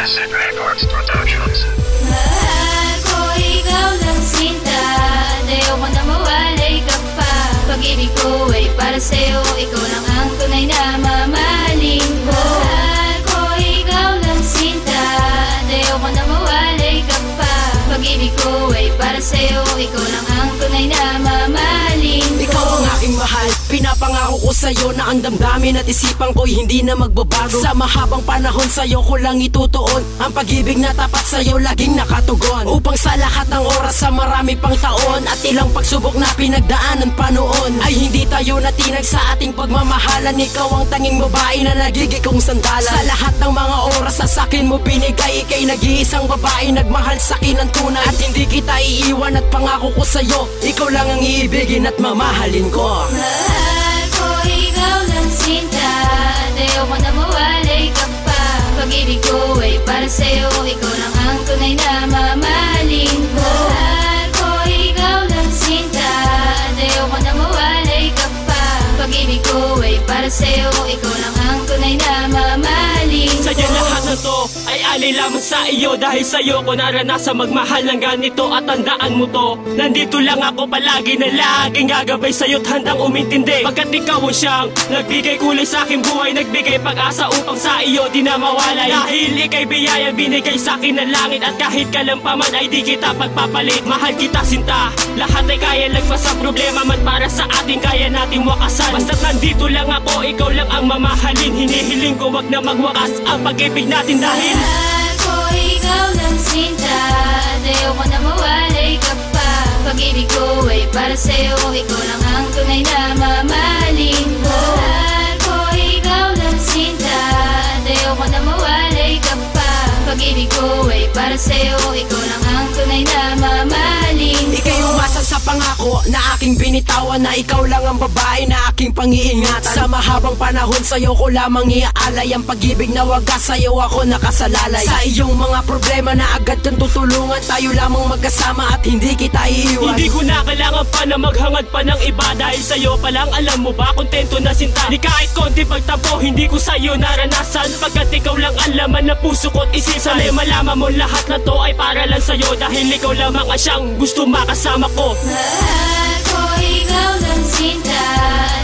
Acid Records Productions. Mahal ko, ikaw lang sinta. Ayoko na mawalay ka pa. Pag-ibig ko ay para sa'yo. Ikaw lang ang tunay na mamahalin ko. Mahal ko, ikaw lang sinta. Ayoko na mawalay ka pa. Pag-ibig ko ay para sa'yo. Ikaw lang ang tunay na mamahalin ko. Ikaw ang aking mahal, pinapangako ko sa'yo na ang damdamin at isipan ko'y hindi na magbabago. Sa mahabang panahon sa'yo ko lang itutuon ang pag-ibig na tapat sa'yo laging nakatugon. Upang sa lahat ng oras sa marami pang taon at ilang pagsubok na pinagdaanan pa noon ay hindi tayo natinag sa ating pagmamahalan. Ikaw ang tanging babae na nagiging kong sandalan. Sa lahat ng mga oras na sakin mo binigay, ikay nag-iisang babae nagmahal sa'kin ng tunay. At hindi kita iiwan at pangako ko sa'yo, ikaw lang ang iibigin at mamahalin ko. Mahal ko, ikaw lang sinta. Ayoko na mawalay ka pa. Pag-ibig ko ay para sa'yo. Ikaw lang ang tunay na mamahalin ko. Mahal ko, ikaw lang sinta. Ayoko na mawalay ka pa. Pag-ibig ko ay para sa'yo. Ikaw lang ang tunay na mamahalin ko. Sa'yo lahat na to ay alay lamang sa iyo. Dahil sa'yo ko naranasan magmahal ng ganito. At tandaan mo to, nandito lang ako palagi na laging gagabay sa'yo't handang umintindi. Pagkat ikaw ang siyang nagbigay kulay sa aking buhay, nagbigay pag-asa upang sa iyo di na mawalay. Dahil ikay biyaya binigay sa akin ng langit. At kahit kailan pa man ay di kita pagpapalit. Mahal kita sinta, lahat ay kaya lagpas sa problema man para sa ating kaya nating wakasan. Basta't nandito lang ako, ikaw lang ang mamahalin. Hinihiling ko wag na magwakas ang pag-ibig natin dahil Mahal ko, ikaw lang sinta. Ayoko na mawalay ka pa. Pag-ibig ko ay para sa'yo. Ikaw lang ang tunay na mamahalin ko. Mahal ko, ikaw lang sinta. Ayoko na mawalay ka pa. Pag-ibig ko ay para sa'yo. Ikaw lang ang tunay na mamahalin ko. Ika'y umasa sa pangako na aking binitawan, na ikaw lang ang babae na aking pang-iingatan. Sa mahabang panahon sa'yo ko lamang iaalay ang pag-ibig na wagas, sa'yo ako nakasalalay. Sa iyong mga problema na agad kang tutulungan, tayo lamang magkasama at hindi kita iiwan. hindi ko na kailangan pa na maghangad pa ng iba. Dahil sa'yo pa lang alam mo ba, kontento na sinta. Di kahit konti pagtampo, hindi ko sa'yo naranasan. Pagkat ikaw lang ang laman na puso ko't isipan. Sana'y malaman mo lahat na to ay para lang sa'yo. Dahil ikaw lamang ang siyang gusto makasama ko. Mahal ko, ikaw lang sinta.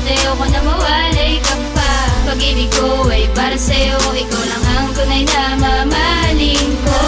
Ayoko na mawalay ka pa. Pag-ibig ko ay para sa'yo. Ikaw lang ang tunay na mamahalin ko.